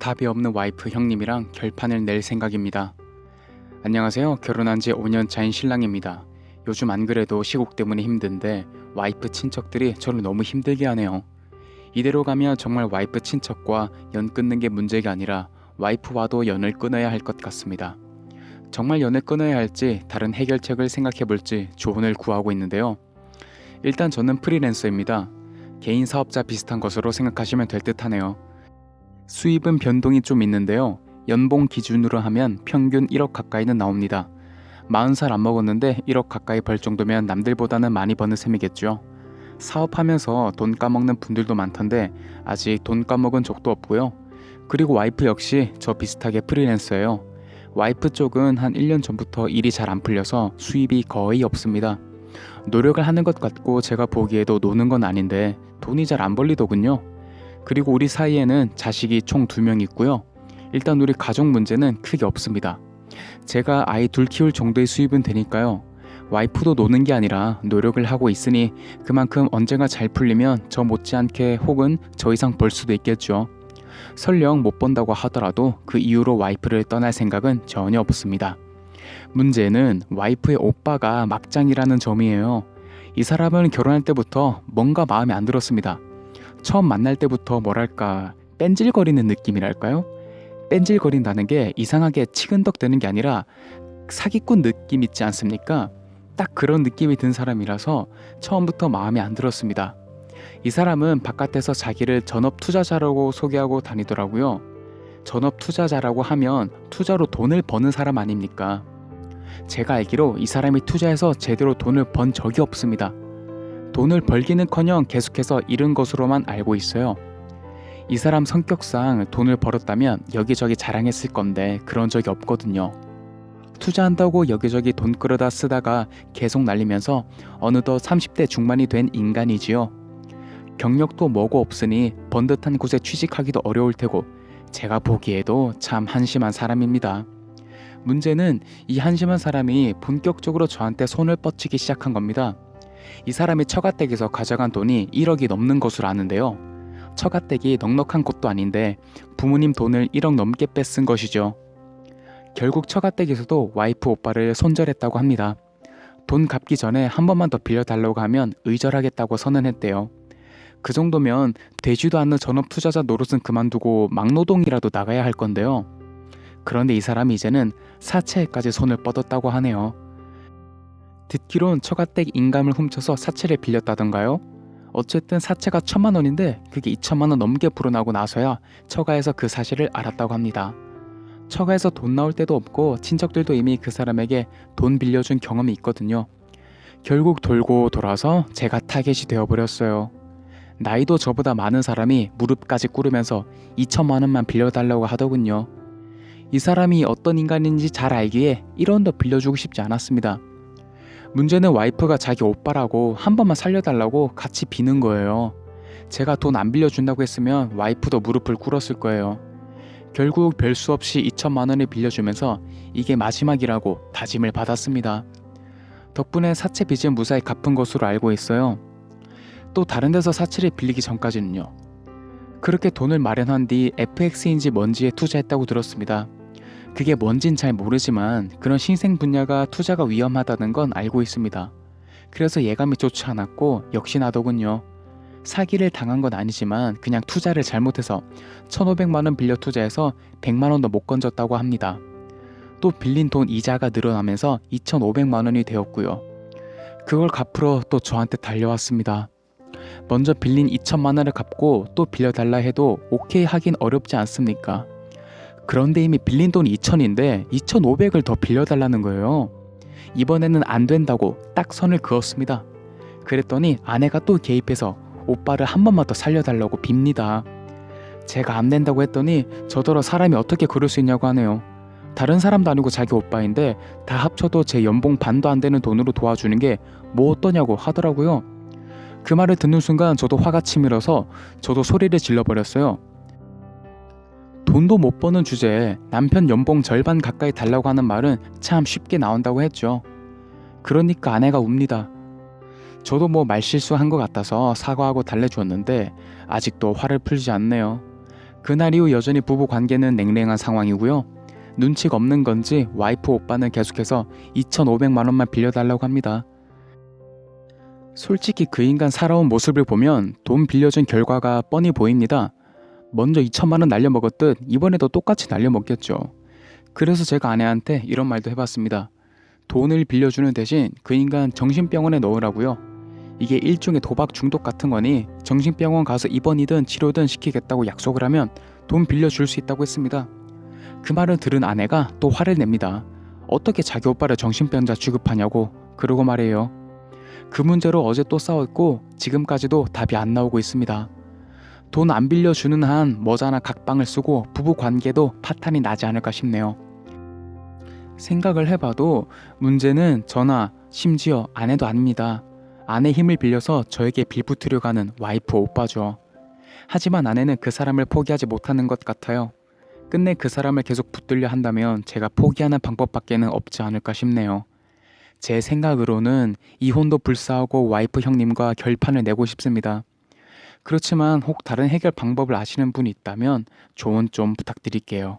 답이 없는 와이프 형님이랑 결판을 낼 생각입니다. 안녕하세요. 결혼한 지 5년 차인 신랑입니다. 요즘 안 그래도 시국 때문에 힘든데 와이프 친척들이 저를 너무 힘들게 하네요. 이대로 가면 정말 와이프 친척과 연 끊는 게 문제가 아니라 와이프와도 연을 끊어야 할 것 같습니다. 정말 연을 끊어야 할지 다른 해결책을 생각해 볼지 조언을 구하고 있는데요. 일단 저는 프리랜서입니다. 개인 사업자 비슷한 것으로 생각하시면 될 듯 하네요. 수입은 변동이 좀 있는데요. 연봉 기준으로 하면 평균 1억 가까이는 나옵니다. 40살 안 먹었는데 1억 가까이 벌 정도면 남들보다는 많이 버는 셈이겠죠. 사업하면서 돈 까먹는 분들도 많던데 아직 돈 까먹은 적도 없고요. 그리고 와이프 역시 저 비슷하게 프리랜서예요. 와이프 쪽은 한 1년 전부터 일이 잘 안 풀려서 수입이 거의 없습니다. 노력을 하는 것 같고 제가 보기에도 노는 건 아닌데 돈이 잘 안 벌리더군요. 그리고 우리 사이에는 자식이 총 2명 있고요. 일단 우리 가족 문제는 크게 없습니다. 제가 아이 둘 키울 정도의 수입은 되니까요. 와이프도 노는 게 아니라 노력을 하고 있으니 그만큼 언젠가 잘 풀리면 저 못지않게 혹은 저 이상 벌 수도 있겠죠. 설령 못 번다고 하더라도 그 이후로 와이프를 떠날 생각은 전혀 없습니다. 문제는 와이프의 오빠가 막장이라는 점이에요. 이 사람은 결혼할 때부터 뭔가 마음에 안 들었습니다. 처음 만날 때부터 뭐랄까 뺀질거리는 느낌이랄까요? 뺀질거린다는 게 이상하게 치근덕 되는 게 아니라 사기꾼 느낌 있지 않습니까? 딱 그런 느낌이 든 사람이라서 처음부터 마음에 안 들었습니다. 이 사람은 바깥에서 자기를 전업 투자자라고 소개하고 다니더라고요. 전업 투자자라고 하면 투자로 돈을 버는 사람 아닙니까? 제가 알기로 이 사람이 투자해서 제대로 돈을 번 적이 없습니다. 돈을 벌기는커녕 계속해서 잃은 것으로만 알고 있어요. 이 사람 성격상 돈을 벌었다면 여기저기 자랑했을 건데 그런 적이 없거든요. 투자한다고 여기저기 돈 끌어다 쓰다가 계속 날리면서 어느덧 30대 중반이 된 인간이지요. 경력도 뭐고 없으니 번듯한 곳에 취직하기도 어려울 테고 제가 보기에도 참 한심한 사람입니다. 문제는 이 한심한 사람이 본격적으로 저한테 손을 뻗치기 시작한 겁니다. 이 사람이 처가댁에서 가져간 돈이 1억이 넘는 것으로 아는데요. 처가댁이 넉넉한 곳도 아닌데 부모님 돈을 1억 넘게 뺏은 것이죠. 결국 처가댁에서도 와이프 오빠를 손절했다고 합니다. 돈 갚기 전에 한 번만 더 빌려달라고 하면 의절하겠다고 선언했대요. 그 정도면 되지도 않는 전업 투자자 노릇은 그만두고 막노동이라도 나가야 할 건데요. 그런데 이 사람이 이제는 사채까지 손을 뻗었다고 하네요. 듣기론 처가댁 인감을 훔쳐서 사채를 빌렸다던가요? 어쨌든 사채가 1,000만 원인데 그게 2천만 원 넘게 불어나고 나서야 처가에서 그 사실을 알았다고 합니다. 처가에서 돈 나올 때도 없고 친척들도 이미 그 사람에게 돈 빌려준 경험이 있거든요. 결국 돌고 돌아서 제가 타겟이 되어버렸어요. 나이도 저보다 많은 사람이 무릎까지 꿇으면서 2천만 원만 빌려달라고 하더군요. 이 사람이 어떤 인간인지 잘 알기에 1원도 빌려주고 싶지 않았습니다. 문제는 와이프가 자기 오빠라고 한 번만 살려달라고 같이 비는 거예요. 제가 돈 안 빌려준다고 했으면 와이프도 무릎을 꿇었을 거예요. 결국 별 수 없이 2천만 원을 빌려주면서 이게 마지막이라고 다짐을 받았습니다. 덕분에 사채 빚은 무사히 갚은 것으로 알고 있어요. 또 다른 데서 사채를 빌리기 전까지는요. 그렇게 돈을 마련한 뒤 FX인지 뭔지에 투자했다고 들었습니다. 그게 뭔진 잘 모르지만 그런 신생 분야가 투자가 위험하다는 건 알고 있습니다. 그래서 예감이 좋지 않았고 역시나더군요. 사기를 당한 건 아니지만 그냥 투자를 잘못해서 1,500만 원 빌려 투자해서 100만 원도 못 건졌다고 합니다. 또 빌린 돈 이자가 늘어나면서 2,500만 원이 되었고요. 그걸 갚으러 또 저한테 달려왔습니다. 먼저 빌린 2천만 원을 갚고 또 빌려달라 해도 오케이 하긴 어렵지 않습니까? 그런데 이미 빌린 돈이 2천인데 2,500을 더 빌려달라는 거예요. 이번에는 안 된다고 딱 선을 그었습니다. 그랬더니 아내가 또 개입해서 오빠를 한 번만 더 살려달라고 빕니다. 제가 안 된다고 했더니 저더러 사람이 어떻게 그럴 수 있냐고 하네요. 다른 사람도 아니고 자기 오빠인데 다 합쳐도 제 연봉 반도 안 되는 돈으로 도와주는 게 뭐 어떠냐고 하더라고요. 그 말을 듣는 순간 저도 화가 치밀어서 저도 소리를 질러버렸어요. 돈도 못 버는 주제에 남편 연봉 절반 가까이 달라고 하는 말은 참 쉽게 나온다고 했죠. 그러니까 아내가 웁니다. 저도 말실수한 것 같아서 사과하고 달래주었는데 아직도 화를 풀지 않네요. 그날 이후 여전히 부부 관계는 냉랭한 상황이고요. 눈치가 없는 건지 와이프 오빠는 계속해서 2,500만 원만 빌려달라고 합니다. 솔직히 그 인간 살아온 모습을 보면 돈 빌려준 결과가 뻔히 보입니다. 먼저 2천만 원 날려먹었듯 이번에도 똑같이 날려먹겠죠. 그래서 제가 아내한테 이런 말도 해봤습니다. 돈을 빌려주는 대신 그 인간 정신병원에 넣으라고요. 이게 일종의 도박 중독 같은 거니 정신병원 가서 입원이든 치료든 시키겠다고 약속을 하면 돈 빌려줄 수 있다고 했습니다. 그 말을 들은 아내가 또 화를 냅니다. 어떻게 자기 오빠를 정신병자 취급하냐고 그러고 말해요. 그 문제로 어제 또 싸웠고 지금까지도 답이 안 나오고 있습니다. 돈 안 빌려주는 한 머자나 각방을 쓰고 부부 관계도 파탄이 나지 않을까 싶네요. 생각을 해봐도 문제는 저나 심지어 아내도 아닙니다. 아내 힘을 빌려서 저에게 빌붙으려고 하는 와이프 오빠죠. 하지만 아내는 그 사람을 포기하지 못하는 것 같아요. 끝내 그 사람을 계속 붙들려 한다면 제가 포기하는 방법밖에는 없지 않을까 싶네요. 제 생각으로는 이혼도 불사하고 와이프 형님과 결판을 내고 싶습니다. 그렇지만 혹 다른 해결 방법을 아시는 분이 있다면 조언 좀 부탁드릴게요.